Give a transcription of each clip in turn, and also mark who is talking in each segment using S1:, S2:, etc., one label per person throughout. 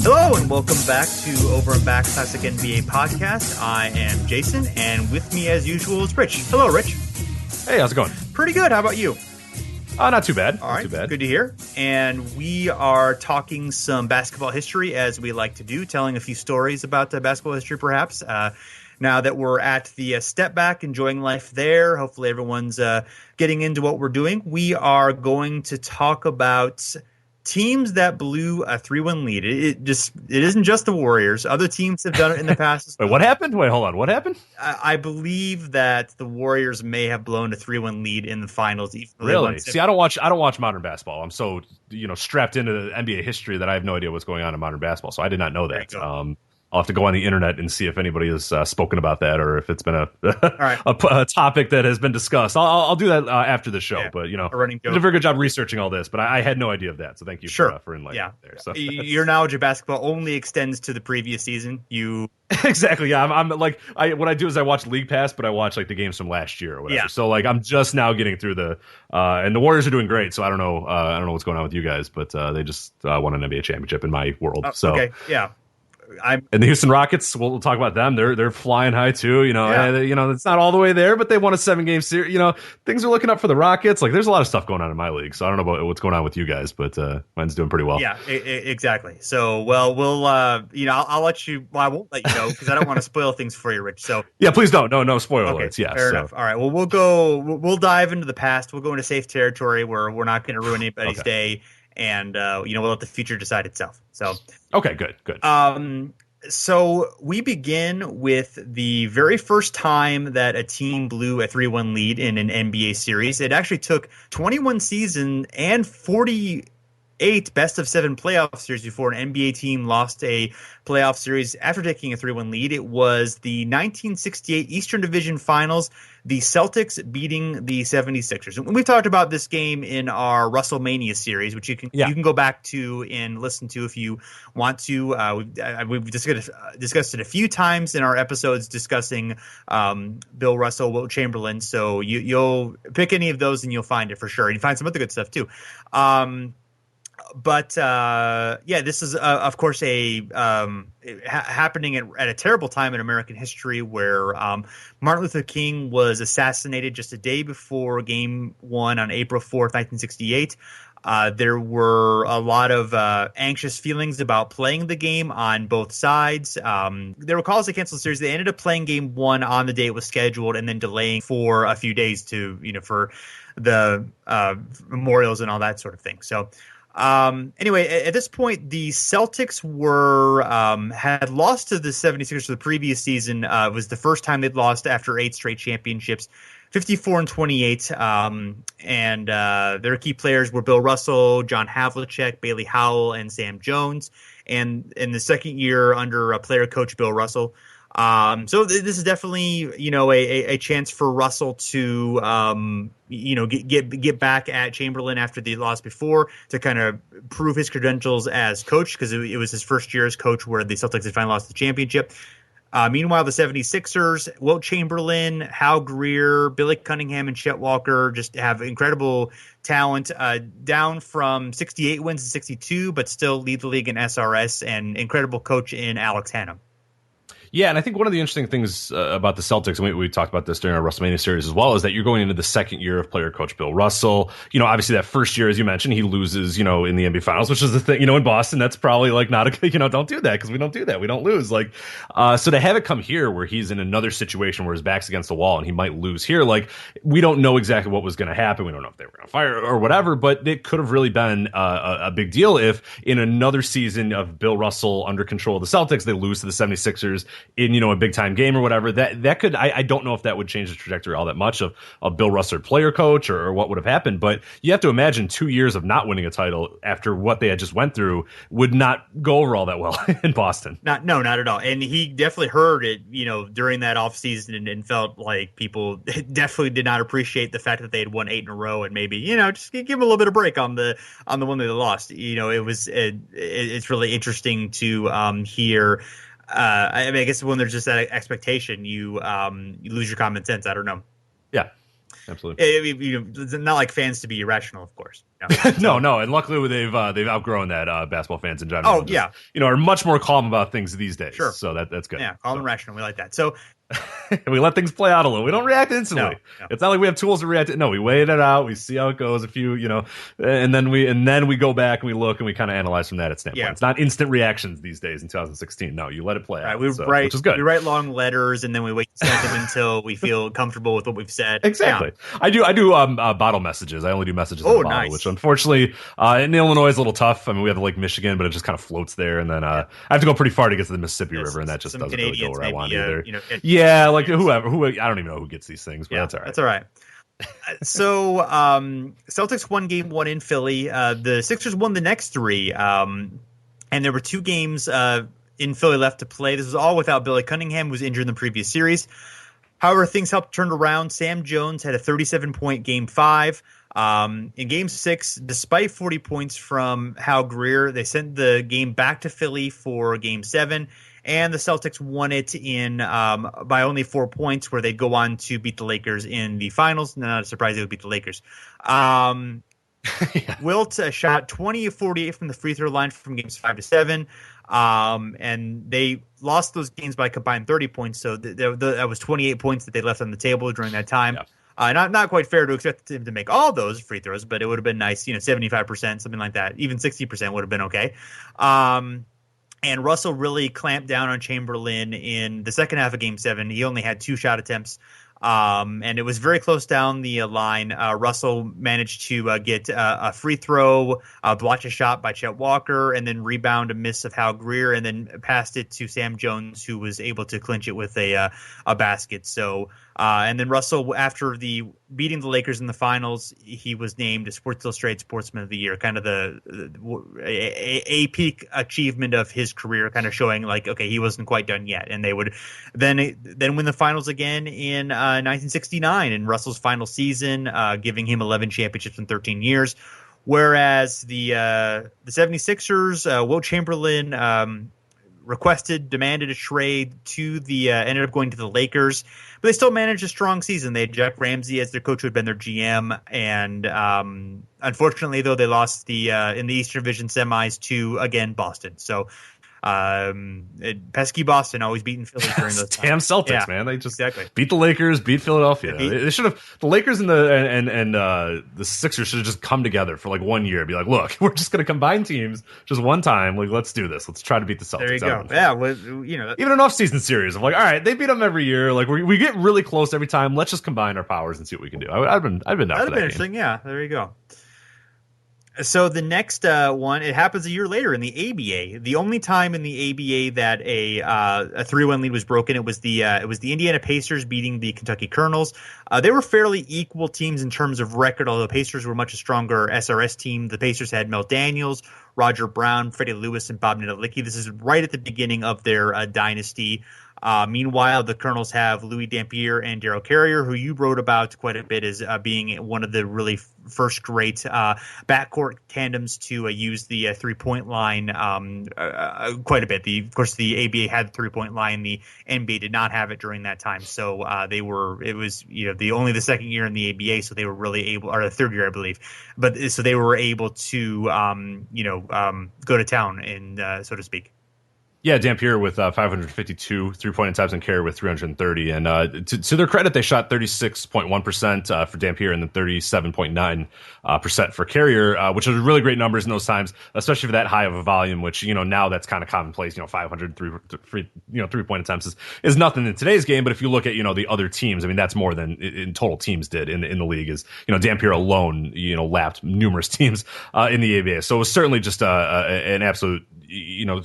S1: Hello and welcome back to Over and Back Classic NBA Podcast. I am Jason, and with me as usual is Rich. Hello, Rich.
S2: Hey, how's it going?
S1: Pretty good. How about you?
S2: Not too bad.
S1: All right,
S2: not too bad.
S1: Good to hear. And we are talking some basketball history, as we like to do, telling a few stories about basketball history, perhaps. Now that we're at the step back, enjoying life there, hopefully everyone's getting into what we're doing. We are going to talk about teams that blew a 3-1 lead. It isn't just the Warriors. Other teams have done it in the past as well.
S2: Wait, what happened? Wait, hold on. What happened?
S1: I believe that the Warriors may have blown a 3-1 lead in the finals.
S2: Really? See, I don't watch modern basketball. I'm so strapped into the NBA history that I have no idea what's going on in modern basketball. So I did not know that. I'll have to go on the internet and see if anybody has spoken about that or if it's been a topic that has been discussed. I'll do that after the show. Yeah, but you did a very good job researching all this. But I had no idea of that, so thank you for enlightening me there. So
S1: your knowledge of basketball only extends to the previous season.
S2: Exactly. Yeah, I'm like what I do is I watch League Pass, but I watch like the games from last year or whatever. Yeah. So like I'm just now getting through the and the Warriors are doing great. So I don't know what's going on with you guys, but they just won an NBA championship in my world.
S1: Okay, yeah.
S2: And the Houston Rockets, we'll talk about them. They're flying high too. It's not all the way there, but they won a 7-game series. Things are looking up for the Rockets. Like there's a lot of stuff going on in my league, so I don't know about what's going on with you guys, but mine's doing pretty well.
S1: Yeah, exactly. So, we'll I'll let you. Well, I won't let you know because I don't want to spoil things for you, Rich. So
S2: yeah, please don't. No spoiler alerts. Yeah,
S1: fair enough. All right. Well, we'll dive into the past. We'll go into safe territory where we're not going to ruin anybody's day. And we'll let the future decide itself. So
S2: okay, good.
S1: So we begin with the very first time that a team blew a 3-1 lead in an NBA series. It actually took 21 seasons and 48 best-of-7 playoff series before an NBA team lost a playoff series after taking a 3-1 lead. It was the 1968 Eastern Division Finals, the Celtics beating the 76ers. And we've talked about this game in our WrestleMania series, which you can go back to and listen to if you want to. We've discussed it a few times in our episodes discussing Bill Russell, Wilt Chamberlain. So you'll pick any of those and you'll find it for sure. And you find some other good stuff too. But this is of course happening at a terrible time in American history where Martin Luther King was assassinated just a day before Game 1 on April 4th, 1968. There were a lot of anxious feelings about playing the game on both sides. There were calls to cancel the series. They ended up playing Game 1 on the day it was scheduled and then delaying for a few days for the memorials and all that sort of thing. So. Anyway, at this point, the Celtics had lost to the 76ers the previous season. It was the first time they'd lost after 8 straight championships, 54-28. And their key players were Bill Russell, John Havlicek, Bailey Howell, and Sam Jones. And in the second year under player coach Bill Russell. So this is definitely, a chance for Russell to, get back at Chamberlain after the loss before to kind of prove his credentials as coach because it was his first year as coach where the Celtics had finally lost the championship. Meanwhile, the 76ers, Wilt Chamberlain, Hal Greer, Billy Cunningham, and Chet Walker just have incredible talent, down from 68 wins to 62, but still lead the league in SRS, and incredible coach in Alex Hannum.
S2: Yeah, and I think one of the interesting things about the Celtics, and we talked about this during our WrestleMania series as well, is that you're going into the second year of player coach Bill Russell. Obviously that first year, as you mentioned, he loses, in the NBA Finals, which is the thing, in Boston, that's probably like not a, don't do that because we don't do that. We don't lose. So to have it come here where he's in another situation where his back's against the wall and he might lose here, we don't know exactly what was going to happen. We don't know if they were going to fire or whatever, but it could have really been a big deal if in another season of Bill Russell under control of the Celtics, they lose to the 76ers in, a big time game or whatever. That could, I don't know if that would change the trajectory all that much of Bill Russell player coach or what would have happened, but you have to imagine 2 years of not winning a title after what they had just went through would not go over all that well in Boston.
S1: Not at all. And he definitely heard it, during that offseason and felt like people definitely did not appreciate the fact that they had won 8 in a row and maybe, just give them a little bit of break on the one they lost. It's really interesting to hear. I guess when there's just that expectation, you lose your common sense. I don't know.
S2: Yeah. Absolutely.
S1: It's not like fans to be irrational, of course.
S2: No, and luckily they've outgrown that. Basketball fans in general.
S1: Oh, yeah,
S2: are much more calm about things these days.
S1: Sure.
S2: So that's good.
S1: Yeah, calm and rational. We like that. So
S2: we let things play out a little. We don't react instantly.
S1: No.
S2: It's not like we have tools to react. No, we wait it out. We see how it goes. And then we go back and we look and we kind of analyze from that standpoint.
S1: Yeah.
S2: It's not instant reactions these days in 2016. No, you let it play out. Which is good.
S1: We write long letters and then we wait to send them until we feel comfortable with what we've said.
S2: Exactly. Yeah. I do bottle messages. I only do messages in the bottle,
S1: nice.
S2: which unfortunately in Illinois is a little tough. I mean, we have Lake Michigan, but it just kind of floats there, and then I have to go pretty far to get to the Mississippi River, and that just doesn't really go where I want either. Yeah, like whoever. I don't even know who gets these things, but that's all right.
S1: That's all right. So Celtics won game 1 in Philly. The Sixers won the next 3, and there were 2 games in Philly left to play. This was all without Billy Cunningham, who was injured in the previous series. However, things helped turn around. Sam Jones had a 37-point game 5. In game 6, despite 40 points from Hal Greer, they sent the game back to Philly for game 7. And the Celtics won it in by only 4 points, where they'd go on to beat the Lakers in the finals. Not a surprise they would beat the Lakers. Wilt shot 20 of 48 from the free throw line from games 5 to 7. And they lost those games by combined 30 points. So that was 28 points that they left on the table during that time. Yeah. Not quite fair to expect him to make all those free throws, but it would have been nice, 75%, something like that. Even 60% would have been okay. And Russell really clamped down on Chamberlain in the second half of Game 7. He only had 2 shot attempts, and it was very close down the line. Russell managed to get a free throw, block a shot by Chet Walker, and then rebound a miss of Hal Greer, and then passed it to Sam Jones, who was able to clinch it with a basket. So, and then Russell, after beating the Lakers in the finals, he was named a Sports Illustrated Sportsman of the Year, kind of a peak achievement of his career, kind of showing like, okay, he wasn't quite done yet. And they would then win the finals again in 1969 in Russell's final season, giving him 11 championships in 13 years. Whereas the 76ers, Wilt Chamberlain demanded a trade ended up going to the Lakers, but they still managed a strong season. They had Jack Ramsey as their coach, who had been their GM, and unfortunately, though, they lost in the Eastern Division semis to, again, Boston. So pesky Boston, always beating Philly during those
S2: damn
S1: times.
S2: Celtics, man. They just beat the Lakers, beat Philadelphia. They should have. The Lakers and the Sixers should have just come together for like 1 year. Be like, look, we're just going to combine teams just one time. Like, let's do this. Let's try to beat the Celtics.
S1: There you go. Yeah, well,
S2: even an off-season series of like, all right, they beat them every year. Like, we get really close every time. Let's just combine our powers and see what we can do. I've been down for that.
S1: That'd have been interesting. Yeah, there you go. So the next one, it happens a year later in the ABA. The only time in the ABA that a 3-1 lead was broken, it was the Indiana Pacers beating the Kentucky Colonels. They were fairly equal teams in terms of record, although the Pacers were much a stronger SRS team. The Pacers had Mel Daniels, Roger Brown, Freddie Lewis, and Bob Nadalicki. This is right at the beginning of their dynasty. Meanwhile, the Colonels have Louis Dampier and Darryl Carrier, who you wrote about quite a bit as being one of the really first great backcourt tandems to use the 3-point line quite a bit. Of course, the ABA had the 3-point line. The NBA did not have it during that time. So it was only the second year in the ABA, so they were really able, or the third year, I believe. But so they were able to go to town, and so to speak.
S2: Yeah, Dampier with 552 3-point attempts and Carrier with 330. And to their credit, they shot 36.1% for Dampier and then 37.9% for Carrier, which are really great numbers in those times, especially for that high of a volume, which, now that's kind of commonplace. 500 3-point attempts is nothing in today's game. But if you look at, the other teams, I mean, that's more than in total teams did in the league. Is, Dampier alone, lapped numerous teams in the ABA. So it was certainly just an absolute,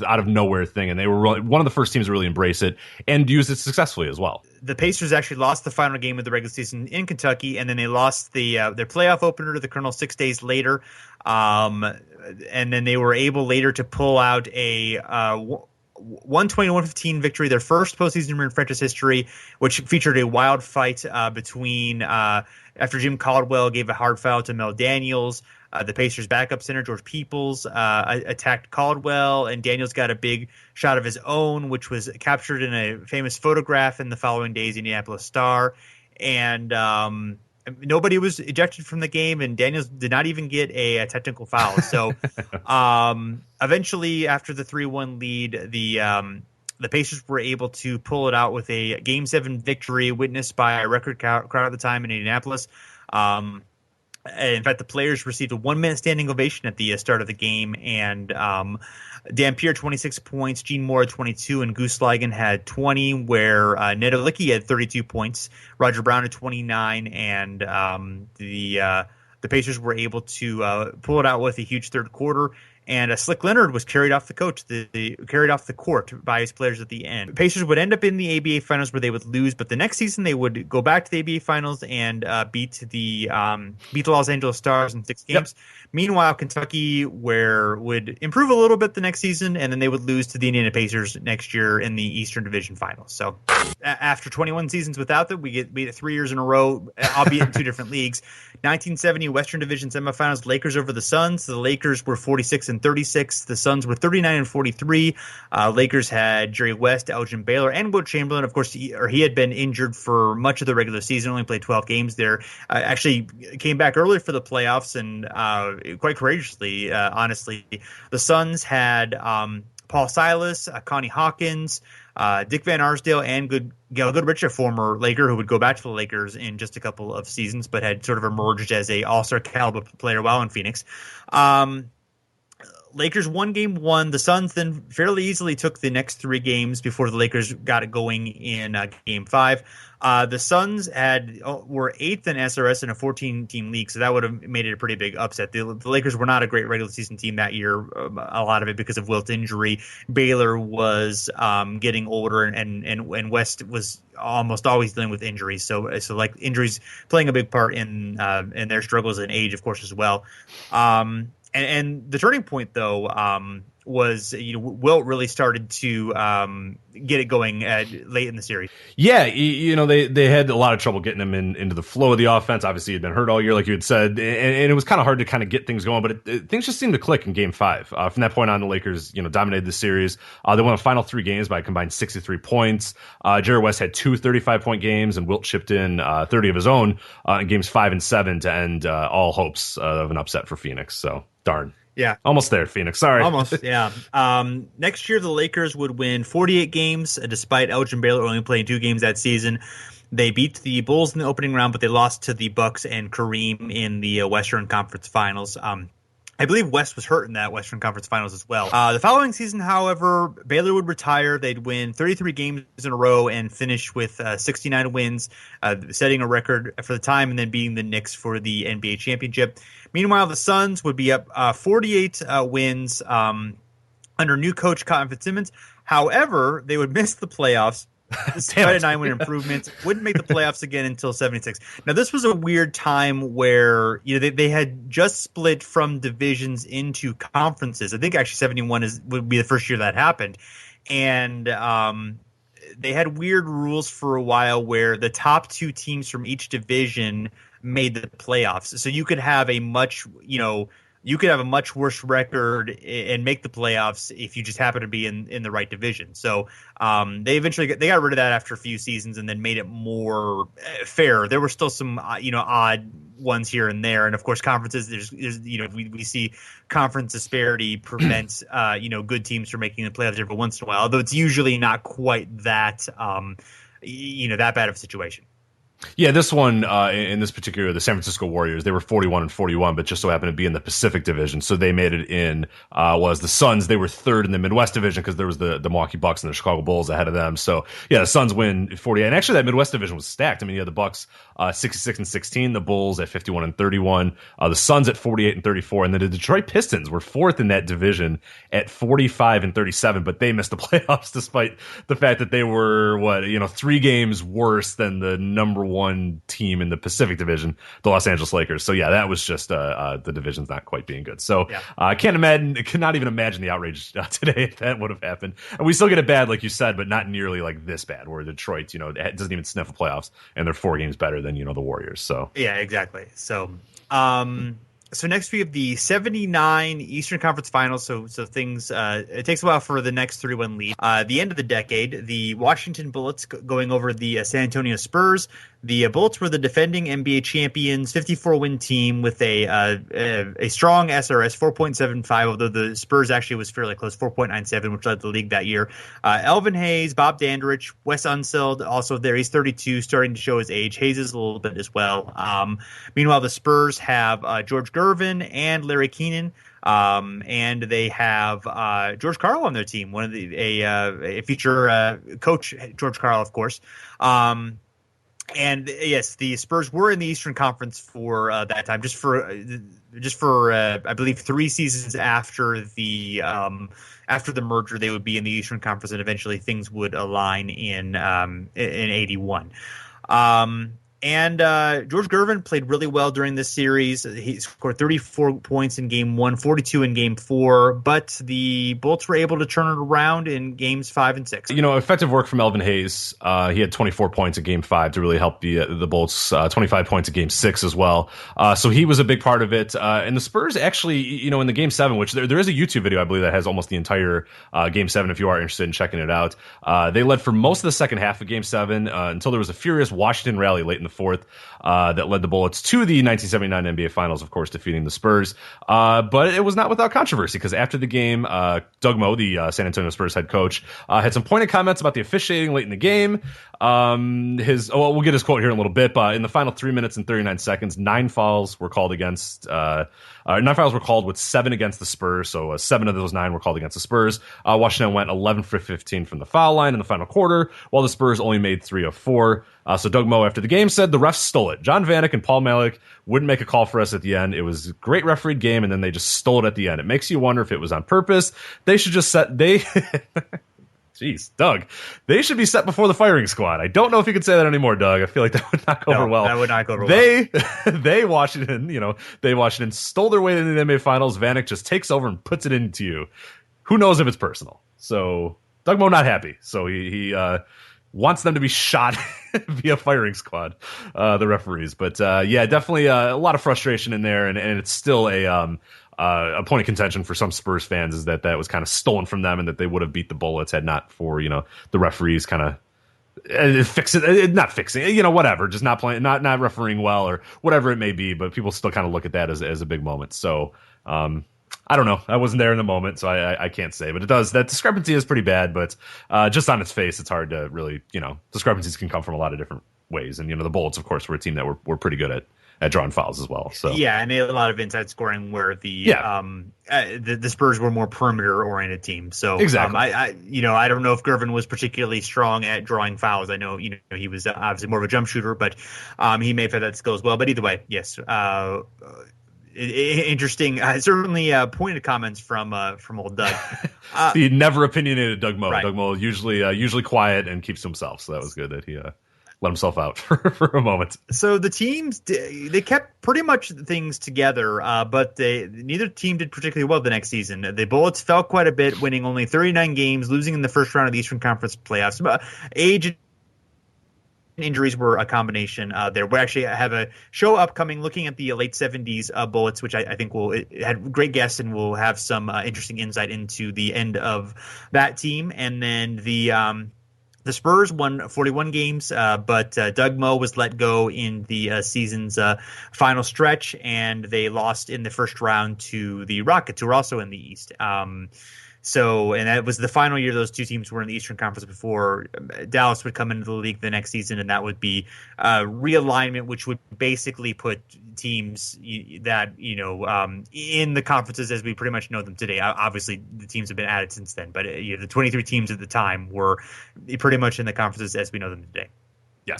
S2: out of nowhere thing. And they were one of the first teams to really embrace it and use it successfully as well.
S1: The Pacers actually lost the final game of the regular season in Kentucky, and then they lost their playoff opener to the Colonels 6 days later. And then they were able later to pull out a 120-115 victory, their first postseason in franchise history, which featured a wild fight between after Jim Caldwell gave a hard foul to Mel Daniels. The Pacers' backup center, George Peoples, attacked Caldwell, and Daniels got a big shot of his own, which was captured in a famous photograph in the following day's Indianapolis Star. And nobody was ejected from the game, and Daniels did not even get a technical foul. So eventually, after the 3-1 lead, the Pacers were able to pull it out with a Game 7 victory witnessed by a record crowd at the time in Indianapolis. In fact, the players received a 1-minute standing ovation at the start of the game, and Dampier 26 points, Gene Moore 22, and Goose Ligon had 20, where Ned Olicki had 32 points, Roger Brown had 29, and the Pacers were able to pull it out with a huge third quarter. And Slick Leonard was carried off the court by his players at the end. The Pacers would end up in the ABA Finals where they would lose, but the next season they would go back to the ABA Finals and beat the Los Angeles Stars in 6 games. Yep. Meanwhile, Kentucky would improve a little bit the next season, and then they would lose to the Indiana Pacers next year in the Eastern Division Finals. So after 21 seasons without them, we get 3 years in a row, albeit in 2 different leagues. 1970 Western Division semifinals, Lakers over the Suns. The Lakers were 46-36. The Suns were 39-43. Lakers had Jerry West, Elgin Baylor, and Wilt Chamberlain. Of course, he had been injured for much of the regular season, only played 12 games there. Actually came back early for the playoffs and quite courageously, honestly. The Suns had Paul Silas, Connie Hawkins, Dick Van Arsdale, and Gail Goodrich, a former Laker who would go back to the Lakers in just a couple of seasons, but had sort of emerged as a all-star caliber player while in Phoenix. Lakers won game 1. The Suns then fairly easily took the next 3 games before the Lakers got it going in game 5. The Suns were 8th in SRS in a 14-team league, so that would have made it a pretty big upset. The Lakers were not a great regular season team that year, a lot of it because of Wilt's injury. Baylor was getting older, and West was almost always dealing with injuries. So like injuries playing a big part in their struggles and age, of course, as well. And the turning point, though, was Wilt really started to get it going late in the series.
S2: Yeah, they had a lot of trouble getting him into the flow of the offense. Obviously, he'd been hurt all year, like you had said, and it was kind of hard to kind of get things going. But things just seemed to click in Game 5. From that point on, the Lakers dominated the series. They won the final 3 games by a combined 63 points. Jerry West had 2 35-point games, and Wilt chipped in 30 of his own in games 5 and 7 to end all hopes of an upset for Phoenix. So darn.
S1: Yeah.
S2: Almost there, Phoenix. Sorry.
S1: Almost, yeah. Next year, the Lakers would win 48 games, despite Elgin Baylor only playing 2 games that season. They beat the Bulls in the opening round, but they lost to the Bucks and Kareem in the Western Conference Finals. I believe West was hurt in that Western Conference Finals as well. The following season, however, Baylor would retire. They'd win 33 games in a row and finish with 69 wins, setting a record for the time, and then beating the Knicks for the NBA championship. Meanwhile, the Suns would be up 48 wins under new coach Cotton Fitzsimmons. However, they would miss the playoffs. Despite a 9-win improvement, wouldn't make the playoffs again until 76. Now, this was a weird time where they had just split from divisions into conferences. I think actually 71 would be the first year that happened, and they had weird rules for a while where the top 2 teams from each division made the playoffs. So you could have a much worse record and make the playoffs if you just happen to be in the right division. So they eventually got rid of that after a few seasons and then made it more fair. There were still some odd ones here and there, and of course conferences. There's we see conference disparity prevents good teams from making the playoffs every once in a while. Although it's usually not quite that that bad of a situation.
S2: Yeah, this one, in this particular, the San Francisco Warriors, they were 41-41, but just so happened to be in the Pacific Division, so they made it in. Was the Suns, they were 3rd in the Midwest Division because there was the Milwaukee Bucks and the Chicago Bulls ahead of them. So, yeah, the Suns win 48. And actually, that Midwest Division was stacked. I mean, you had the Bucks 66-16, the Bulls at 51-31, the Suns at 48-34, and then the Detroit Pistons were 4th in that division at 45-37, but they missed the playoffs despite the fact that they were, 3 games worse than the number 1 team in the Pacific Division, the Los Angeles Lakers. So yeah, that was just the division's not quite being good. So I cannot even imagine the outrage today if that would have happened. And we still get it bad, like you said, but not nearly like this bad, where Detroit, doesn't even sniff the playoffs, and they're 4 games better than the Warriors. So
S1: yeah, exactly. So So next we have the 79 Eastern Conference Finals. So things it takes a while for the next 3-1 lead. The end of the decade, the Washington Bullets going over the San Antonio Spurs. The Bullets were the defending NBA champions, 54-win team with a strong SRS, 4.75, although the Spurs actually was fairly close, 4.97, which led the league that year. Elvin Hayes, Bob Dandridge, Wes Unseld, also there. He's 32, starting to show his age. Hayes is a little bit as well. Meanwhile, the Spurs have George Gervin and Larry Keenan. And they have George Karl on their team, one of a future coach, George Karl, of course. And yes, the Spurs were in the Eastern Conference for that time, just for I believe 3 seasons after the merger. They would be in the Eastern Conference, and eventually things would align in 81. And George Gervin played really well during this series. He scored 34 points in Game 1, 42 in Game 4, but the Bolts were able to turn it around in Games 5 and 6.
S2: Effective work from Elvin Hayes. He had 24 points in Game 5 to really help the Bolts, 25 points in Game 6 as well. So he was a big part of it. And the Spurs actually, in the Game 7, which there is a YouTube video, I believe, that has almost the entire Game 7 if you are interested in checking it out. They led for most of the second half of Game 7 until there was a furious Washington rally late in the fourth that led the Bullets to the 1979 NBA Finals, of course, defeating the Spurs. But it was not without controversy, because after the game, Doug Moe, the San Antonio Spurs head coach, had some pointed comments about the officiating late in the game. We'll get his quote here in a little bit, but in the final 3 minutes and 39 seconds, 9 fouls were called against 9 fouls were called with 7 against the Spurs, so 7 of those 9 were called against the Spurs. Washington went 11 for 15 from the foul line in the final quarter, while the Spurs only made 3 of 4. So Doug Moe, after the game, said the refs stole it. John Vanek and Paul Malik wouldn't make a call for us at the end. It was a great refereed game, and then they just stole it at the end. It makes you wonder if it was on purpose. They should just Jeez, Doug. They should be set before the firing squad. I don't know if you could say that anymore, Doug. I feel like that would not go over well.
S1: That would not go over well.
S2: They Washington stole their way into the NBA Finals. Vanek just takes over and puts it into you. Who knows if it's personal? So Doug Moe not happy. So he wants them to be shot via firing squad, the referees. But definitely a lot of frustration in there, and it's still a point of contention for some Spurs fans is that was kind of stolen from them, and that they would have beat the Bullets had not for the referees kind of not fixing whatever, just not playing, not refereeing well or whatever it may be. But people still kind of look at that as a big moment. So I don't know. I wasn't there in the moment, so I can't say. But that discrepancy is pretty bad. But just on its face, it's hard to really discrepancies can come from a lot of different ways. And the Bullets, of course, were a team that were pretty good at drawing fouls as well. So
S1: yeah, and they had a lot of inside scoring where the Spurs were more perimeter oriented team. So
S2: exactly.
S1: I don't know if Gervin was particularly strong at drawing fouls. I know he was obviously more of a jump shooter, but he may have had that skill as well. But either way, yes. Interesting, certainly pointed comments from old Doug.
S2: The never opinionated Doug Moe.
S1: Right.
S2: Doug Moe usually quiet and keeps to himself, so that was good that he let himself out for a moment.
S1: So the teams, they kept pretty much things together, but neither team did particularly well the next season. The Bullets fell quite a bit, winning only 39 games, losing in the first round of the Eastern Conference playoffs. Age and injuries were a combination there. We actually have a show upcoming looking at the late 70s Bullets, which I think it had great guests, and we'll have some interesting insight into the end of that team. And then the Spurs won 41 games, but Doug Moe was let go in the season's final stretch, and they lost in the first round to the Rockets, who were also in the East. And that was the final year those two teams were in the Eastern Conference before Dallas would come into the league the next season, and that would be realignment, which would basically put teams that in the conferences as we pretty much know them today. Obviously, the teams have been added since then, but the 23 teams at the time were pretty much in the conferences as we know them today.
S2: Yeah.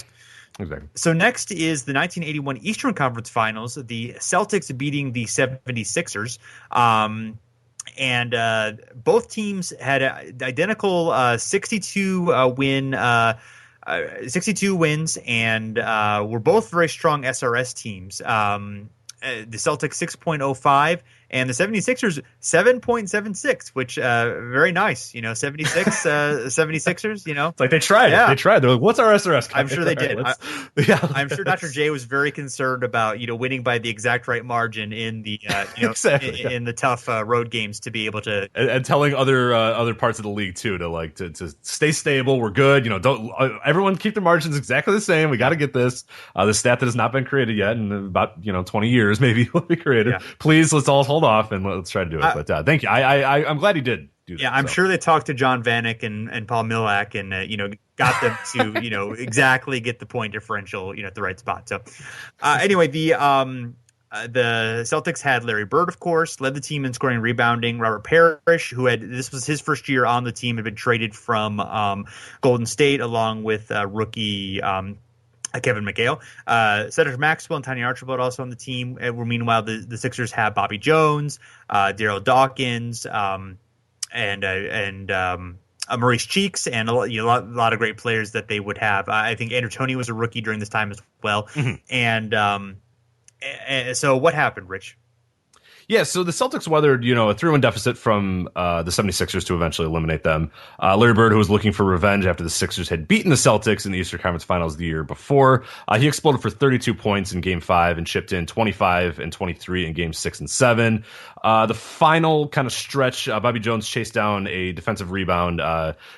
S2: Exactly.
S1: So next is the 1981 Eastern Conference Finals, the Celtics beating the 76ers. And both teams had identical 62 wins, and were both very strong SRS teams. The Celtics 6.05 And the 76ers, 7.76, which very nice. 76ers,
S2: It's like they tried it. They tried. They're like, what's our SRS?
S1: I'm sure they did.
S2: Yeah.
S1: I'm sure Dr. J was very concerned about, winning by the exact right margin in the,
S2: exactly,
S1: in the tough road games to be able to.
S2: And telling other parts of the league, too, to stay stable. We're good. Don't everyone keep their margins exactly the same. We got to get this. The stat that has not been created yet in about, 20 years, maybe will be created. Yeah. Please, let's all hold off and let's try to do it. But thank you. I'm glad he did do that.
S1: Yeah, I'm sure they talked to John Vanek and Paul Millak and, got them to, exactly get the point differential, at the right spot. So anyway, the Celtics had Larry Bird, of course, led the team in scoring and rebounding. Robert Parrish, this was his first year on the team, had been traded from Golden State along with rookie Kevin McHale. Cedric Maxwell and Tiny Archibald also on the team. Meanwhile, the Sixers have Bobby Jones, Daryl Dawkins, and Maurice Cheeks, and a lot of great players that they would have. I think Andrew Toney was a rookie during this time as well. Mm-hmm. And so what happened, Rich?
S2: Yeah, so the Celtics weathered, a 3-1 deficit from the 76ers to eventually eliminate them. Larry Bird, who was looking for revenge after the Sixers had beaten the Celtics in the Eastern Conference Finals the year before, he exploded for 32 points in Game 5 and chipped in 25 and 23 in Games 6 and 7. The final kind of stretch, Bobby Jones chased down a defensive rebound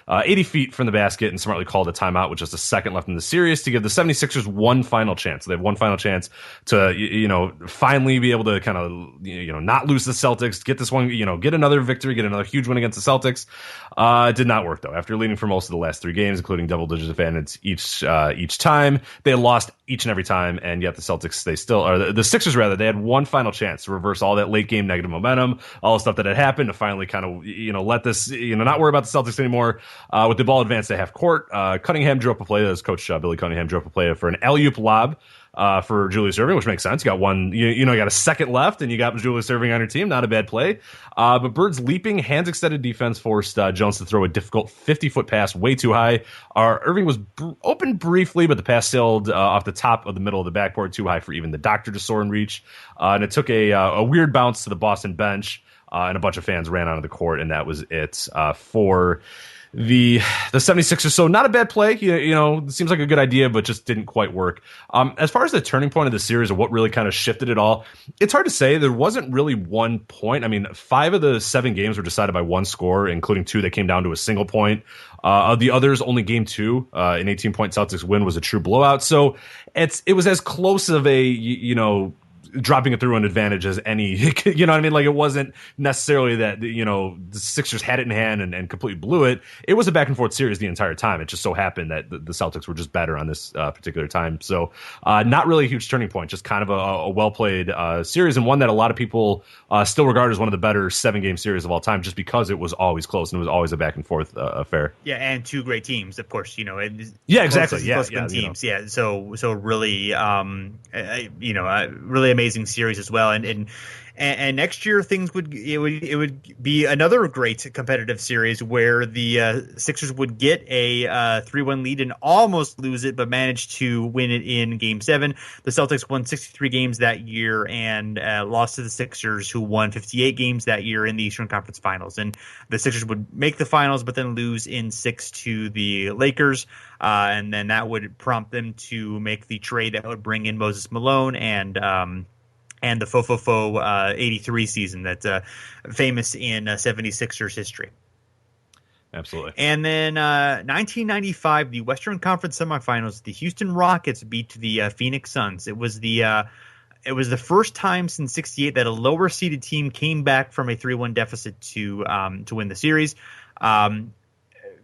S2: 80 feet from the basket and smartly called a timeout with just a second left in the series to give the 76ers one final chance. So they have one final chance to, finally be able to kind of, not lose the Celtics, get this one, get another victory, get another huge win against the Celtics. It did not work, though. After leading for most of the last 3 games, including double-digit advantage each time, they had lost each and every time, and yet the Celtics, the Sixers, they had one final chance to reverse all that late-game negative momentum, all the stuff that had happened, to finally kind of, let this, not worry about the Celtics anymore. With the ball advanced to half court, Cunningham drew up a play, as Coach Billy Cunningham drew up a play for an alley-oop lob for Julius Erving, which makes sense. You got one, you got a second left, and you got Julius Erving on your team. Not a bad play. But Bird's leaping, hands extended defense forced Jones to throw a difficult 50-foot pass way too high. Irving was open briefly, but the pass sailed off the top of the middle of the backboard too high for even the doctor to soar and reach. And it took a weird bounce to the Boston bench, and a bunch of fans ran onto the court, and that was it for the 76ers. So not a bad play. It seems like a good idea, but just didn't quite work. As far as the turning point of the series, or what really kind of shifted it all, it's hard to say. There wasn't really one point. I mean, 5 of the 7 games were decided by one score, including 2 that came down to a single point. Of the others, only game 2, an 18-point Celtics win, was a true blowout. So it was as close of a, dropping it through an advantage as any, you know what I mean? Like, it wasn't necessarily that, the Sixers had it in hand and completely blew it. It was a back and forth series the entire time. It just so happened that the Celtics were just better on this particular time. So not really a huge turning point, just kind of a well-played series, and one that a lot of people still regard as one of the better 7-game series of all time, just because it was always close and it was always a back and forth affair.
S1: Yeah, and 2 great teams, of course,
S2: yeah, exactly. Yeah,
S1: teams. Yeah. So really, really amazing series as well, and next year things would be another great competitive series where the Sixers would get a 3-1 lead and almost lose it, but managed to win it in Game 7. The Celtics won 63 games that year and lost to the Sixers, who won 58 games that year in the Eastern Conference Finals. And the Sixers would make the finals, but then lose in 6 to the Lakers. And then that would prompt them to make the trade that would bring in Moses Malone and the Fofofo 83 season that's famous in 76ers history.
S2: Absolutely.
S1: And then 1995, the Western Conference semifinals, the Houston Rockets beat the Phoenix Suns. It was the first time since '68 that a lower seeded team came back from a 3-1 deficit to win the series.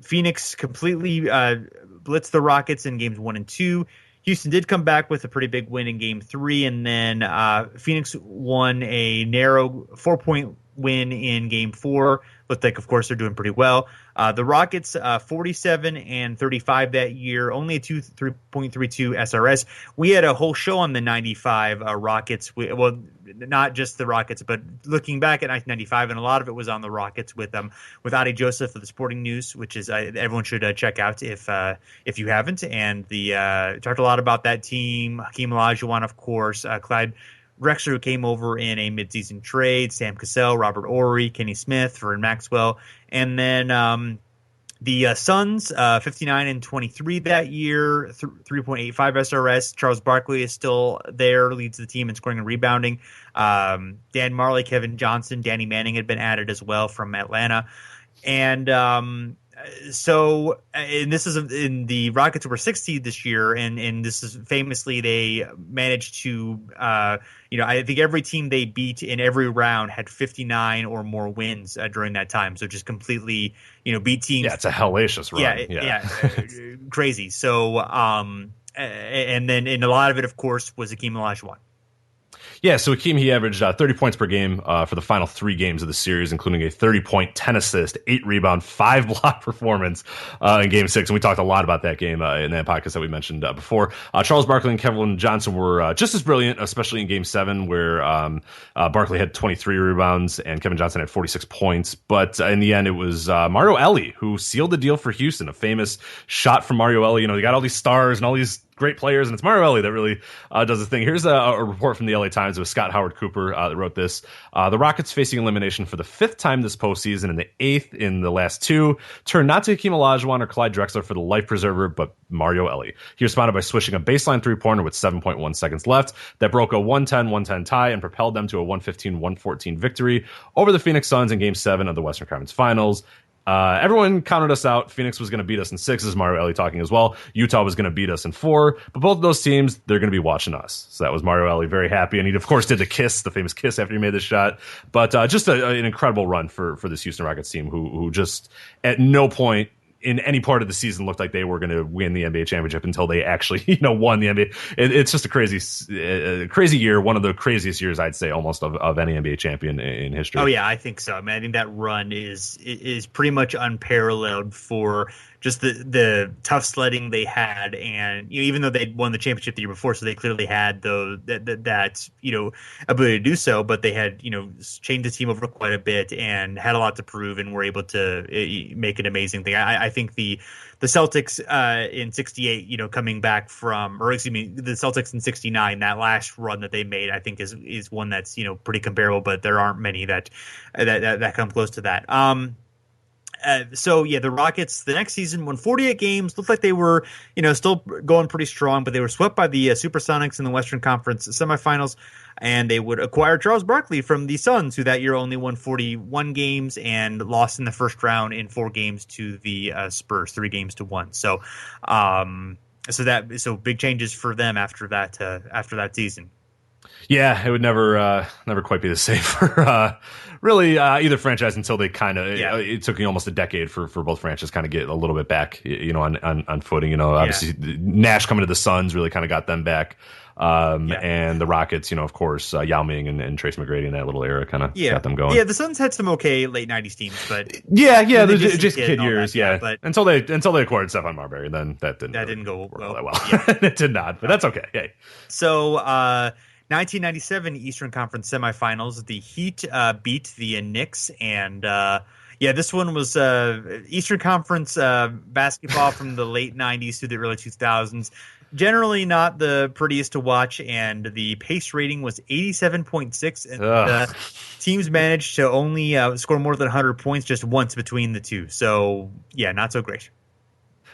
S1: Phoenix completely blitzed the Rockets in games 1 and 2. Houston did come back with a pretty big win in Game 3, and then Phoenix won a narrow 4-point win in Game 4. Looked like, of course, they're doing pretty well. The Rockets, 47 and 35 that year, only a 3.32 SRS. We had a whole show on the 95 Rockets. Well, not just the Rockets, but looking back at 1995, and a lot of it was on the Rockets with Adi Joseph of the Sporting News, which is everyone should check out if you haven't. And talked a lot about that team. Hakeem Olajuwon, of course, Clyde Drexler, who came over in a midseason trade, Sam Cassell, Robert Ory, Kenny Smith, Vern Maxwell, and then the Suns, 59-23 that year, 3.85 SRS. Charles Barkley is still there, leads the team in scoring and rebounding. Dan Marley, Kevin Johnson, Danny Manning had been added as well from Atlanta. And and this is in the Rockets were 6th seed this year, and this is famously they managed to, I think every team they beat in every round had 59 or more wins during that time. So just completely, beat teams.
S2: Yeah, it's a hellacious run.
S1: Yeah, crazy. So, and then a lot of it, of course, was Hakeem Olajuwon.
S2: Yeah, so Hakeem, he averaged 30 points per game for the final 3 games of the series, including a 30-point, 10-assist, 8-rebound, 5-block performance in Game 6. And we talked a lot about that game in that podcast that we mentioned before. Charles Barkley and Kevin Johnson were just as brilliant, especially in Game 7, where Barkley had 23 rebounds and Kevin Johnson had 46 points. But in the end, it was Mario Elie who sealed the deal for Houston, a famous shot from Mario Elie. They got all these stars and all these great players, and it's Mario Elie that really does the thing. Here's a report from the LA Times with Scott Howard Cooper that wrote this. The Rockets facing elimination for the 5th time this postseason and the 8th in the last 2. Turned not to Hakeem Olajuwon or Clyde Drexler for the life preserver, but Mario Elie. He responded by swishing a baseline 3-pointer with 7.1 seconds left that broke a 110-110 tie and propelled them to a 115-114 victory over the Phoenix Suns in Game 7 of the Western Conference Finals. Everyone counted us out. Phoenix was going to beat us in 6. This is Mario Elie talking as well. Utah was going to beat us in 4. But both of those teams, they're going to be watching us. So that was Mario Elie, very happy. And he, of course, did the kiss, the famous kiss after he made this shot. But just an incredible run for this Houston Rockets team who just at no point in any part of the season looked like they were going to win the NBA championship until they actually, won the NBA. It's just a crazy year. One of the craziest years, I'd say, almost of any NBA champion in history.
S1: Oh yeah, I think so. I mean, I think that run is pretty much unparalleled for just the tough sledding they had, and even though they'd won the championship the year before, so they clearly had that ability to do so, but they had changed the team over quite a bit and had a lot to prove, and were able to make an amazing thing. I think the Celtics in '68, coming back from, or excuse me, the Celtics in '69, that last run that they made, I think is one that's pretty comparable, but there aren't many that come close to that. The Rockets the next season won 48 games. Looked like they were, still going pretty strong, but they were swept by the Supersonics in the Western Conference semifinals, and they would acquire Charles Barkley from the Suns, who that year only won 41 games and lost in the first round in 4 games to the Spurs, 3-1. So big changes for them after that season.
S2: Yeah, it would never quite be the same for really either franchise until they kind of. Yeah. It took almost a decade for both franchises kind of get a little bit back, on footing. Obviously Nash coming to the Suns really kind of got them back. And the Rockets, of course, Yao Ming and Tracy McGrady in that little era kind of got them going.
S1: Yeah, the Suns had some okay late '90s teams, but
S2: the Jason Kidd years,
S1: but
S2: until they acquired Stephon Marbury, then that didn't go all that well. Yeah. It did not, but that's okay. Hey,
S1: so 1997 Eastern Conference semifinals, the Heat beat the Knicks, and this one was Eastern Conference basketball from the late 90s to the early 2000s. Generally not the prettiest to watch, and the pace rating was 87.6, and the teams managed to only score more than 100 points just once between the two. So, not so great.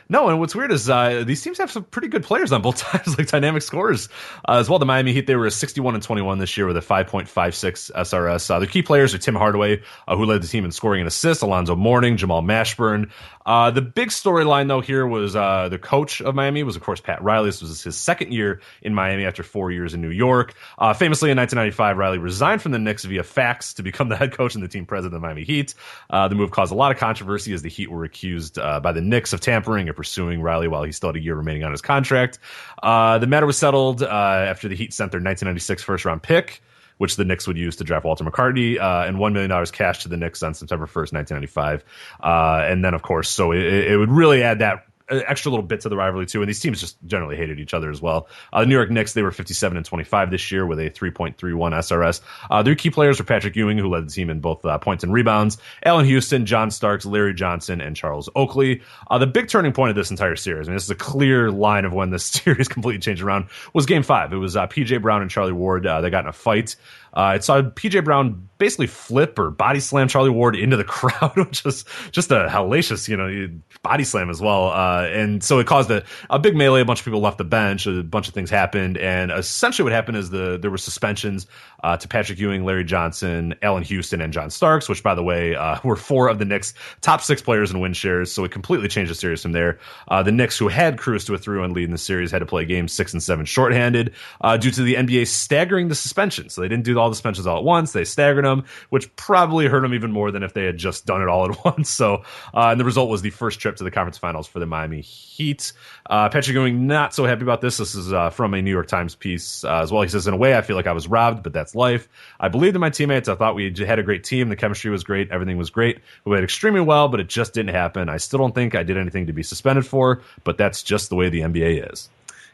S2: No, and what's weird is these teams have some pretty good players on both sides, like dynamic scorers as well. The Miami Heat, they were 61-21 this year with a 5.56 SRS. The key players are Tim Hardaway, who led the team in scoring and assists, Alonzo Mourning, Jamal Mashburn. The big storyline, though, here was the coach of Miami was, of course, Pat Riley. This was his second year in Miami after 4 years in New York. Famously, in 1995, Riley resigned from the Knicks via fax to become the head coach and the team president of the Miami Heat. The move caused a lot of controversy as the Heat were accused by the Knicks of tampering or pursuing Riley while he still had a year remaining on his contract. The matter was settled after the Heat sent their 1996 first-round pick, which the Knicks would use to draft Walter McCarty, and $1 million cash to the Knicks on September 1st, 1995. And then, of course, so it would really add that extra little bit to the rivalry too. And these teams just generally hated each other as well. The New York Knicks, they were 57-25 this year with a 3.31 SRS. Their key players were Patrick Ewing, who led the team in both points and rebounds, Allen Houston, John Starks, Larry Johnson, and Charles Oakley. The big turning point of this entire series, I mean, this is a clear line of when this series completely changed around, was Game 5. It was P.J. Brown and Charlie Ward. They got in a fight. It saw P.J. Brown basically flip or body slam Charlie Ward into the crowd, which is just a hellacious, body slam as well. And so it caused a big melee. A bunch of people left the bench. A bunch of things happened. And essentially what happened is there were suspensions to Patrick Ewing, Larry Johnson, Allen Houston, and John Starks, which, by the way, were 4 of the Knicks' top 6 players in win shares. So it completely changed the series from there. The Knicks, who had cruised to a 3-1 lead in the series, had to play games 6 and 7 shorthanded due to the NBA staggering the suspension. So they didn't do all the suspensions all at once. They staggered them, which probably hurt them even more than if they had just done it all at once. So, and the result was the first trip to the conference finals for the Miami Heat. Patrick Ewing, not so happy about this. This is from a New York Times piece as well. He says, in a way, I feel like I was robbed, but that's life. I believed in my teammates. I thought we had a great team. The chemistry was great. Everything was great. We played extremely well, but it just didn't happen. I still don't think I did anything to be suspended for, but that's just the way the NBA is.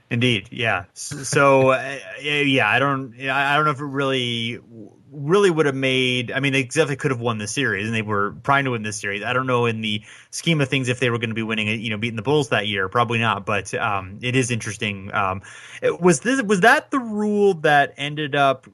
S1: Indeed, yeah. So, yeah, I don't know if it really would have made. I mean, they definitely could have won the series, and they were trying to win this series. I don't know in the scheme of things if they were going to be winning, beating the Bulls that year. Probably not, but it is interesting. Was that the rule that ended up,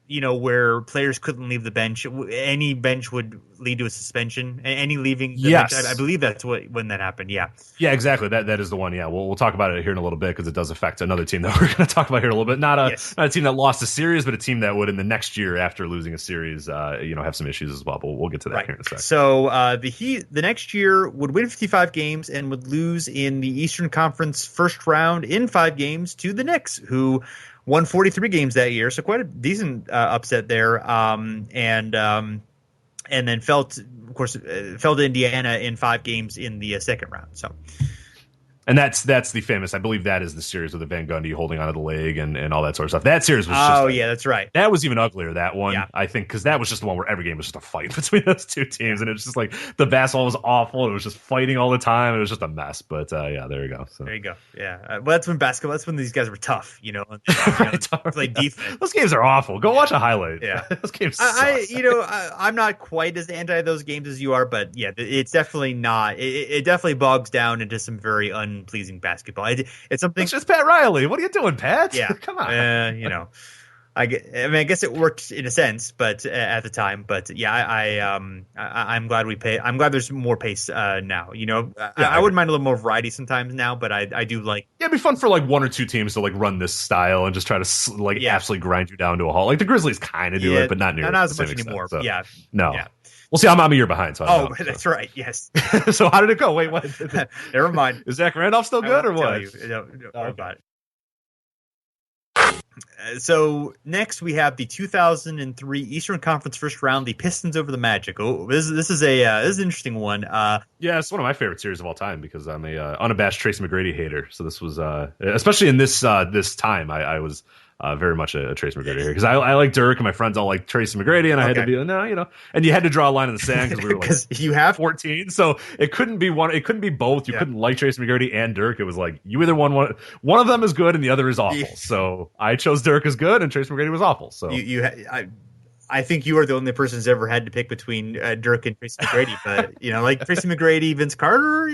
S1: where players couldn't leave the bench? Any bench would lead to a suspension. Any leaving the
S2: yes.
S1: bench, I believe that's when that happened. Yeah.
S2: Yeah, exactly. That is the one. Yeah, we'll talk about it here in a little bit because it does affect another team that we're going to talk about here in a little bit. Not a team that lost a series, but a team that would in the next year after losing a series, have some issues as well. But we'll get to that here in a second.
S1: So the Heat the next year would win 55 games and would lose in the Eastern Conference first round in 5 games to the Knicks, who won 43 games that year, so quite a decent upset there. And then fell to Indiana in 5 games in the second round. So,
S2: and that's the famous. I believe that is the series with the Van Gundy holding onto the leg and all that sort of stuff. That series was just
S1: that's right.
S2: That was even uglier. That one, I think, because that was just the one where every game was just a fight between those two teams, and it was just like the basketball was awful. It was just fighting all the time. It was just a mess. But there you go. So.
S1: There you go. Yeah, well, that's when basketball. That's when these guys were tough. Play defense.
S2: Those games are awful. Go watch a highlight. Yeah, those games.
S1: I'm not quite as anti those games as you are, but yeah, it's definitely not. It definitely bogs down into some very unpleasing basketball. It's something.
S2: It's just Pat Riley. What are you doing, Pat?
S1: Yeah,
S2: come on.
S1: I guess it worked in a sense, but at the time. But yeah, I'm glad I'm glad there's more pace now. I wouldn't mind a little more variety sometimes now, but I do like.
S2: Yeah, it'd be fun for like 1 or 2 teams to like run this style and just try to absolutely grind you down to a halt. Like the Grizzlies kind of do it, but not nearly
S1: as much anymore.
S2: So.
S1: Yeah,
S2: no.
S1: Yeah.
S2: Well, see, I'm a year behind. So
S1: that's right. Yes.
S2: So how did it go? Wait, what?
S1: Never mind.
S2: Is Zach Randolph still good or what?
S1: Don't worry about it. So next we have the 2003 Eastern Conference first round, the Pistons over the Magic. Oh, this is an interesting one.
S2: Yeah, it's one of my favorite series of all time because I'm a unabashed Tracy McGrady hater. So this was especially in this time, I was. Very much a Tracy McGrady here because I like Dirk and my friends all like Tracy McGrady and I had to be and you had to draw a line in the sand because we were like
S1: you have
S2: 14, so it couldn't be one, it couldn't be both. You couldn't like Tracy McGrady and Dirk. It was like you either one of them is good and the other is awful. So I chose Dirk as good and Tracy McGrady was awful. So
S1: I think you are the only person who's ever had to pick between Dirk and Tracy McGrady, but like Tracy McGrady, Vince Carter,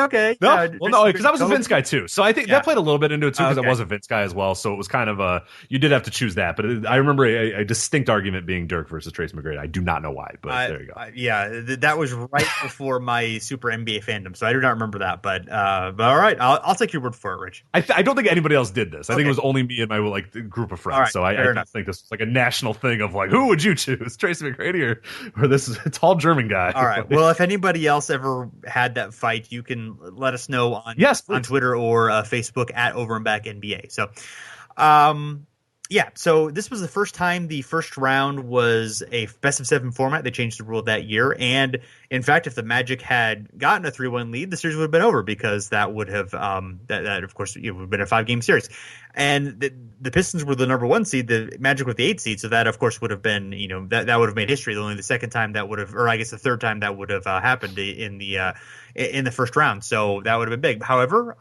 S1: okay.
S2: No, because I was a Vince guy too, so I think that played a little bit into it too because I was a Vince guy as well. So it was kind of you did have to choose that, but I remember a distinct argument being Dirk versus Tracy McGrady. I do not know why, but there you go.
S1: That was right before my super NBA fandom, so I do not remember that. But all right, I'll take your word for it, Rich.
S2: I don't think anybody else did this. I think it was only me and my group of friends.
S1: Right,
S2: so I don't think this was like a national thing of like who would you choose, Tracy McGrady or this tall German guy?
S1: All right. Well, if anybody else ever had that fight, you can let us know on Twitter or Facebook at Over and Back NBA. So, Yeah, so this was the first time the first round was a best of seven format. They changed the rule that year, and in fact, if the Magic had gotten a 3-1 lead, the series would have been over because that would have that of course it would have been a 5-game series, and the Pistons were the number one seed, the Magic with the 8 seed, so that of course would have been that would have made history. Only the second time that would have, or I guess the third time that would have happened in the first round. So that would have been big. However,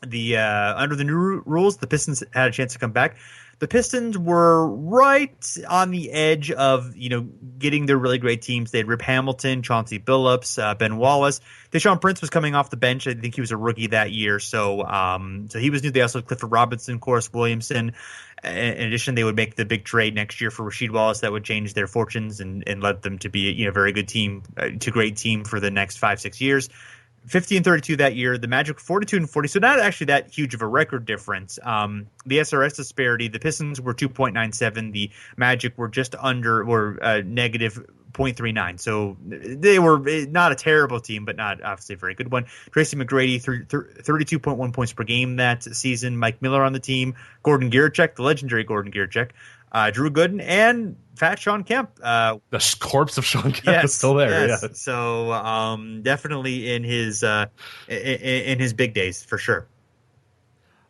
S1: the under the new rules, the Pistons had a chance to come back. The Pistons were right on the edge of getting their really great teams. They had Rip Hamilton, Chauncey Billups, Ben Wallace. Deshaun Prince was coming off the bench. I think he was a rookie that year, so he was new. They also had Clifford Robinson, Corus Williamson. In addition, they would make the big trade next year for Rasheed Wallace that would change their fortunes and led them to be a very good team, to great team for the next 5-6 years. 50-32 that year. The Magic 42-40, so not actually that huge of a record difference. The SRS disparity, the Pistons were 2.97, the Magic were just under, were negative 0.39. So they were not a terrible team, but not obviously a very good one. Tracy McGrady, 32.1 points per game that season. Mike Miller on the team. Gordon Gierczek, the legendary Gordon Gierczek. Drew Gooden and Fat Sean Kemp.
S2: The corpse of Sean Kemp is still there.
S1: Yes.
S2: Yeah.
S1: So definitely in his big days for sure.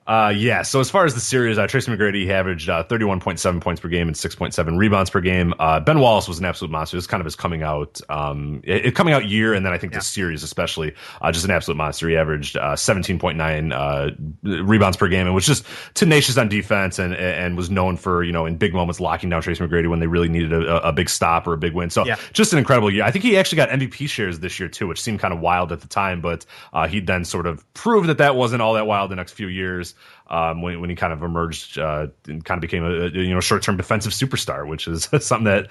S2: So as far as the series, Tracy McGrady averaged 31.7 points per game and 6.7 rebounds per game. Ben Wallace was an absolute monster. It was kind of his coming out year, and then I think the series especially, just an absolute monster. He averaged 17.9 rebounds per game and was just tenacious on defense and was known for, in big moments locking down Tracy McGrady when they really needed a big stop or a big win. So just an incredible year. I think he actually got MVP shares this year too, which seemed kind of wild at the time, but he then sort of proved that wasn't all that wild the next few years. When he kind of emerged and kind of became a short-term defensive superstar, which is something that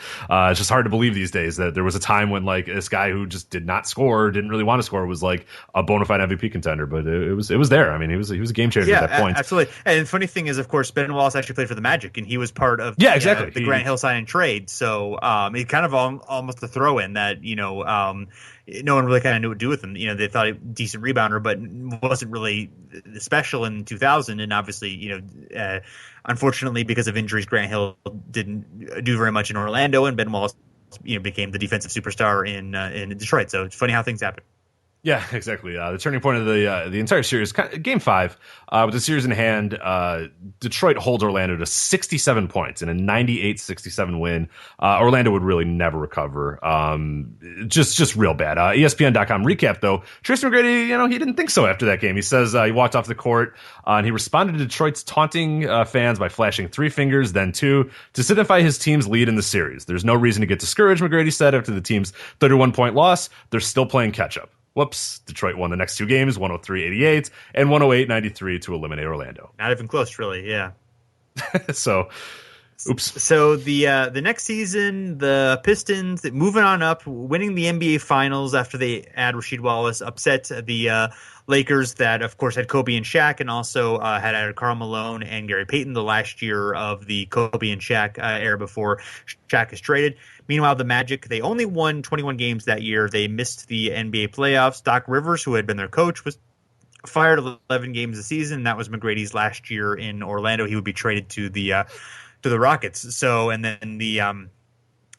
S2: it's just hard to believe these days, that there was a time when like this guy who just did not score, didn't really want to score, was like a bona fide MVP contender. But it was there. I mean, he was a game changer at that point.
S1: Absolutely. And the funny thing is, of course, Ben Wallace actually played for the Magic, and he was part of the Grant Hill sign and trade. So it kind of almost a throw-in that no one really kind of knew what to do with him. They thought he was a decent rebounder, but wasn't really special in 2000. And obviously, unfortunately, because of injuries, Grant Hill didn't do very much in Orlando, and Ben Wallace, became the defensive superstar in Detroit. So it's funny how things happen.
S2: Yeah, exactly. The turning point of the entire series, Game 5, with the series in hand, Detroit holds Orlando to 67 points in a 98-67 win. Orlando would really never recover. Just real bad. ESPN.com recap, though, Tracy McGrady, he didn't think so after that game. He says he walked off the court and he responded to Detroit's taunting fans by flashing 3 fingers, then 2, to signify his team's lead in the series. There's no reason to get discouraged, McGrady said, after the team's 31-point loss. They're still playing catch-up. Whoops, Detroit won the next 2 games, 103-88 and 108-93 to eliminate Orlando.
S1: Not even close, really, yeah.
S2: So, oops.
S1: So the next season, the Pistons, moving on up, winning the NBA Finals after they add Rasheed Wallace, upset the Lakers that, of course, had Kobe and Shaq, and also had added Karl Malone and Gary Payton the last year of the Kobe and Shaq era before Shaq is traded. Meanwhile, the Magic, they only won 21 games that year. They missed the NBA playoffs. Doc Rivers, who had been their coach, was fired 11 games a season. That was McGrady's last year in Orlando. He would be traded to the Rockets. So, and then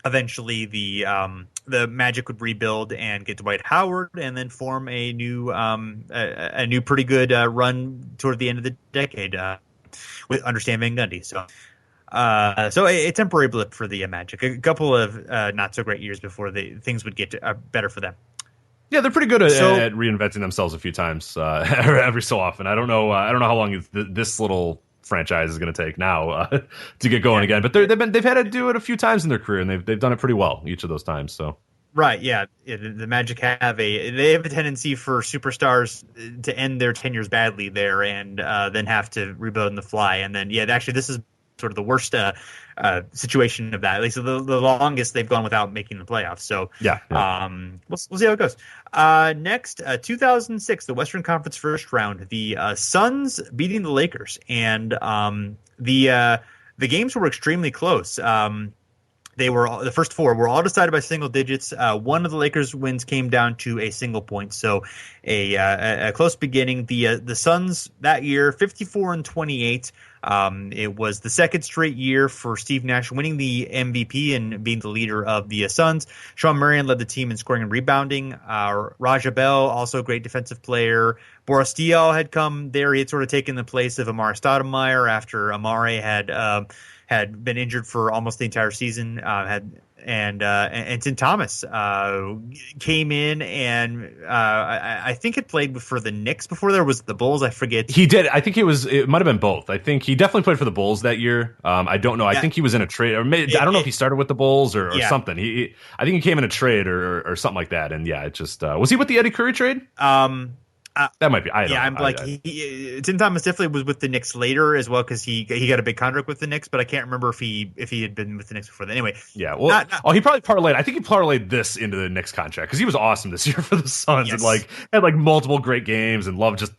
S1: eventually the Magic would rebuild and get Dwight Howard, and then form a new pretty good run toward the end of the decade with Stan Van Gundy. So a temporary blip for the Magic. A couple of not so great years before things would get better for them.
S2: Yeah, they're pretty good at reinventing themselves a few times every so often. I don't know how long this little franchise is going to take now to get going again, but they've had to do it a few times in their career, and they've done it pretty well each of those times. So.
S1: Right, yeah. The Magic have a tendency for superstars to end their tenures badly there, and then have to rebuild on the fly. And then actually this is sort of the worst situation of that. At least the longest they've gone without making the playoffs. So we'll see how it goes. Next, 2006, the Western Conference first round, the Suns beating the Lakers, and the games were extremely close. The first four were all decided by single digits. One of the Lakers' wins came down to a single point, so a close beginning. The Suns that year, 54-28. It was the second straight year for Steve Nash winning the MVP and being the leader of the Suns. Sean Marion led the team in scoring and rebounding. Raja Bell, also a great defensive player. Boris Diaw had come there. He had sort of taken the place of Amare Stoudemire after Amare had been injured for almost the entire season. And Tim Thomas came in and I think had played for the Knicks before there was the Bulls. I forget.
S2: He did. I think it might have been both. I think he definitely played for the Bulls that year. I don't know. I think he was in a trade, or maybe, I don't know if he started with the Bulls or something. I think he came in a trade or something like that. And yeah, it just was he with the Eddie Curry trade? That might be.
S1: Tim Thomas definitely was with the Knicks later as well because he got a big contract with the Knicks, but I can't remember if he had been with the Knicks before that. Anyway,
S2: yeah. Well, he probably parlayed. I think he parlayed this into the Knicks contract because he was awesome this year for the Suns and had multiple great games and loved just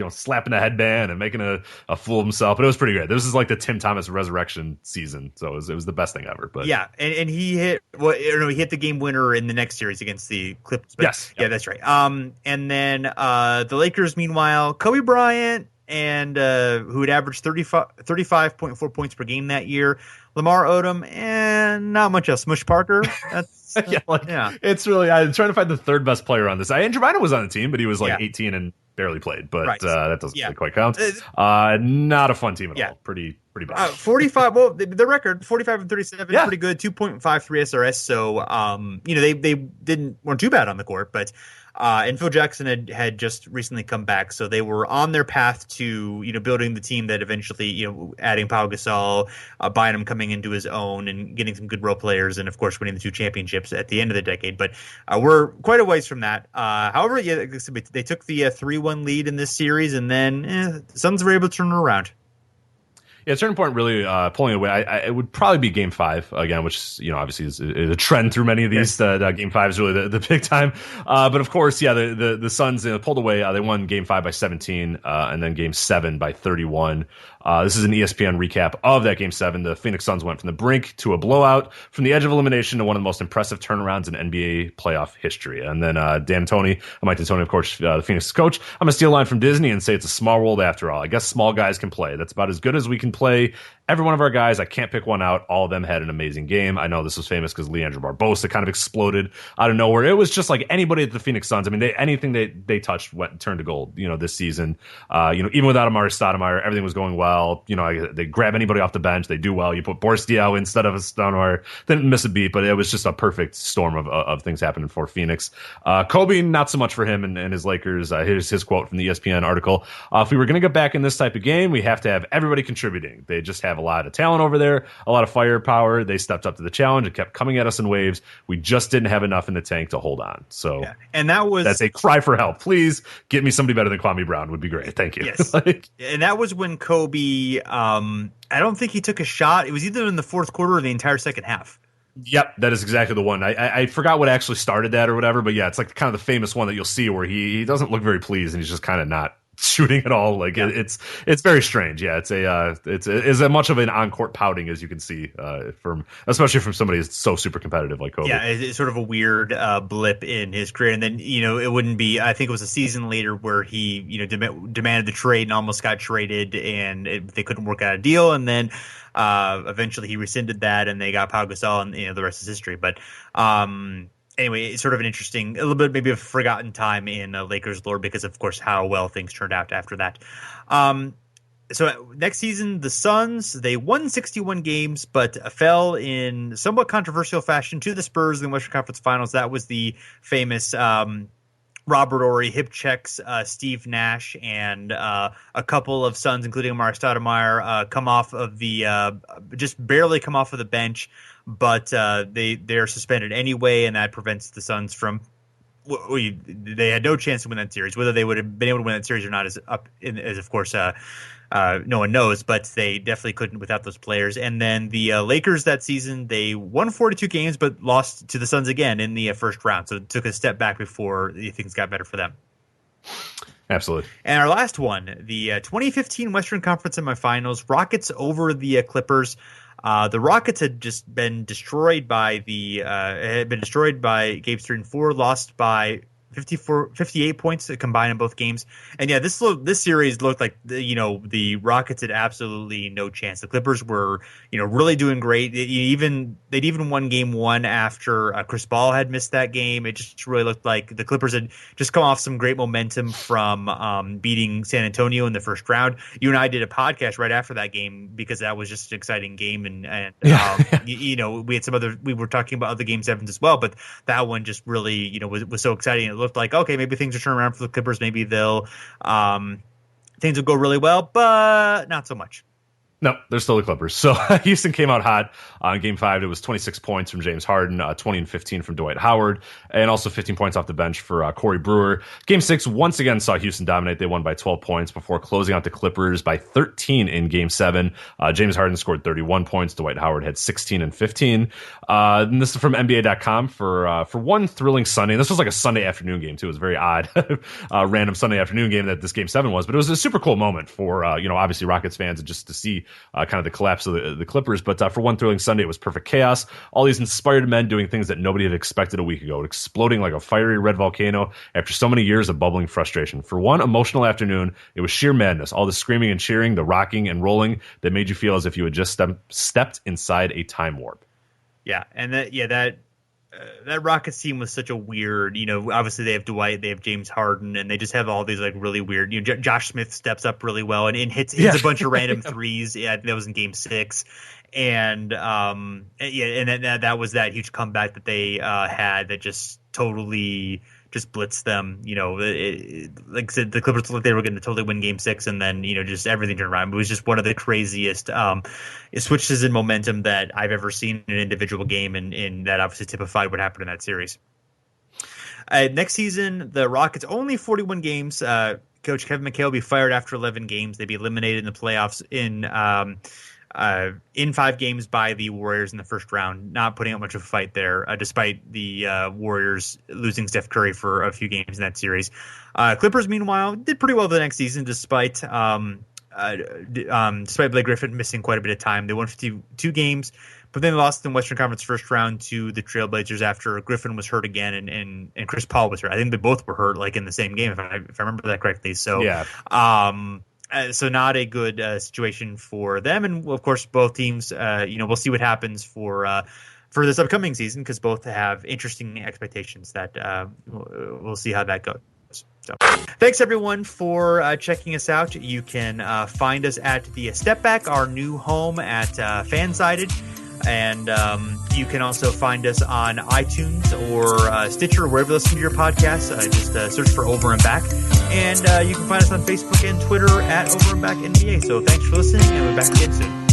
S2: slapping a headband and making a fool of himself. But it was pretty great. This is like the Tim Thomas resurrection season, so it was the best thing ever. But
S1: yeah, and he hit he hit the game winner in the next series against the Clippers.
S2: Yes,
S1: yeah, that's right. And then the Lakers, meanwhile, Kobe Bryant, and who had averaged 35.4 points per game that year. Lamar Odom, and not much else. Smush Parker. That's
S2: It's really, I'm trying to find the third best player on this. Andrew Bynum was on the team, but he was 18 and barely played. But that doesn't quite count. Not a fun team at all. Pretty bad. 45. Well,
S1: the record 45-37, pretty good. 2.53 SRS. So they weren't too bad on the court, but. And Phil Jackson had just recently come back, so they were on their path to building the team that eventually adding Pau Gasol, Bynum coming into his own, and getting some good role players, and of course winning the 2 championships at the end of the decade. But we're quite a ways from that. However, they took the 3-1 lead in this series, and then the Suns were able to turn it around.
S2: Yeah, at a certain point, really pulling away, it would probably be Game 5 again, which obviously is a trend through many of these. Game 5 is really the big time. But of course, the Suns pulled away. They won Game 5 by 17, and then Game 7 by 31. This is an ESPN recap of that Game 7. The Phoenix Suns went from the brink to a blowout, from the edge of elimination to one of the most impressive turnarounds in NBA playoff history. And then Mike D'Antoni, of course, the Phoenix coach. I'm going to steal a line from Disney and say it's a small world after all. I guess small guys can play. That's about as good as we can play. Every one of our guys, I can't pick one out. All of them had an amazing game. I know this was famous because Leandro Barbosa kind of exploded out of nowhere. It was just like anybody at the Phoenix Suns. I mean, anything they touched turned to gold, this season. Even without Amare Stoudemire, everything was going well. They grab anybody off the bench. They do well. You put Boris Diaw instead of a Stoudemire. Didn't miss a beat, but it was just a perfect storm of things happening for Phoenix. Kobe, not so much for him and his Lakers. Here's his quote from the ESPN article. If we were going to get back in this type of game, we have to have everybody contributing. They just have a lot of talent over there, a lot of firepower. They stepped up to the challenge and kept coming at us in waves. We just didn't have enough in the tank to hold on. So
S1: and that's
S2: a cry for help. Please get me somebody better than Kwame Brown would be great. Thank you.
S1: Yes. And that was when Kobe, I don't think he took a shot. It was either in the fourth quarter or the entire second half.
S2: Yep, that is exactly the one. I forgot what actually started that or whatever, but yeah, it's like kind of the famous one that you'll see where he doesn't look very pleased and he's just kind of not shooting at all. It's very strange. Yeah, it's as much of an on-court pouting as you can see especially from somebody who's so super competitive like Kobe.
S1: Yeah, it's sort of a weird blip in his career, and then it wouldn't be. I think it was a season later where he demanded the trade and almost got traded, and they couldn't work out a deal, and then eventually he rescinded that, and they got Pau Gasol, and the rest is history. But anyway, it's sort of an interesting, a little bit maybe a forgotten time in Lakers lore because, of course, how well things turned out after that. So next season, the Suns, they won 61 games, but fell in somewhat controversial fashion to the Spurs in the Western Conference Finals. That was the famous Robert Horry hip checks, Steve Nash, and a couple of Suns, including Amare Stoudemire, come off of the just barely come off of the bench, but they're suspended anyway, and that prevents the Suns from. They had no chance to win that series. Whether they would have been able to win that series or not is of course no one knows, but they definitely couldn't without those players. And then the Lakers that season, they won 42 games, but lost to the Suns again in the first round. So it took a step back before things got better for them.
S2: Absolutely.
S1: And our last one, the 2015 Western Conference semifinals, Rockets over the Clippers. The Rockets had just been destroyed by Games 3 and 4, lost by 58 points combined in both games. And yeah, this series looked like the Rockets had absolutely no chance. The Clippers were really doing great. They'd even won game 1 after Chris Paul had missed that game. It just really looked like the Clippers had just come off some great momentum from beating San Antonio in the first round. You and I did a podcast right after that game because that was just an exciting game, and we had we were talking about other game 7s as well, but that one just really was so exciting. It looked like, okay, maybe things are turning around for the Clippers. Maybe things will go really well, but not so much.
S2: No, they're still the Clippers. So Houston came out hot on Game 5. It was 26 points from James Harden, 20 and 15 from Dwight Howard, and also 15 points off the bench for Corey Brewer. Game 6 once again saw Houston dominate. They won by 12 points before closing out the Clippers by 13 in Game 7. James Harden scored 31 points. Dwight Howard had 16 and 15. And this is from NBA.com for one thrilling Sunday. And this was like a Sunday afternoon game, too. It was a very odd, random Sunday afternoon game that this Game 7 was. But it was a super cool moment for, obviously Rockets fans, and just to see kind of the collapse of the Clippers. But for one thrilling Sunday, it was perfect chaos. All these inspired men doing things that nobody had expected a week ago, exploding like a fiery red volcano after so many years of bubbling frustration. For one emotional afternoon, it was sheer madness. All the screaming and cheering, the rocking and rolling that made you feel as if you had just stepped inside a time warp.
S1: Yeah, and that Rockets team was such a weird, obviously they have Dwight, they have James Harden, and they just have all these like really weird, Josh Smith steps up really well and hits a bunch of random threes. Yeah, that was in Game 6. And that was that huge comeback that they had that just totally just blitzed them. Like I said, the Clippers looked like they were going to totally win Game 6, and then just everything turned around. It was just one of the craziest switches in momentum that I've ever seen in an individual game, and that obviously typified what happened in that series. Next season, the Rockets only 41 games. Coach Kevin McHale will be fired after 11 games. They'd be eliminated in the playoffs in 5 games by the Warriors in the first round, not putting up much of a fight there, despite the Warriors losing Steph Curry for a few games in that series. Clippers, meanwhile, did pretty well the next season, despite Blake Griffin missing quite a bit of time. They won 52 games, but then they lost in Western Conference first round to the Trailblazers after Griffin was hurt again and Chris Paul was hurt. I think they both were hurt like in the same game, if I remember that correctly. So yeah. So not a good situation for them, and of course both teams. We'll see what happens for this upcoming season because both have interesting expectations. That we'll see how that goes. So, thanks everyone for checking us out. You can find us at the Step Back, our new home at Fansided. And you can also find us on iTunes or Stitcher or wherever you listen to your podcasts. Just search for Over and Back. And you can find us on Facebook and Twitter at Over and Back NBA. So thanks for listening, and we'll be back again soon.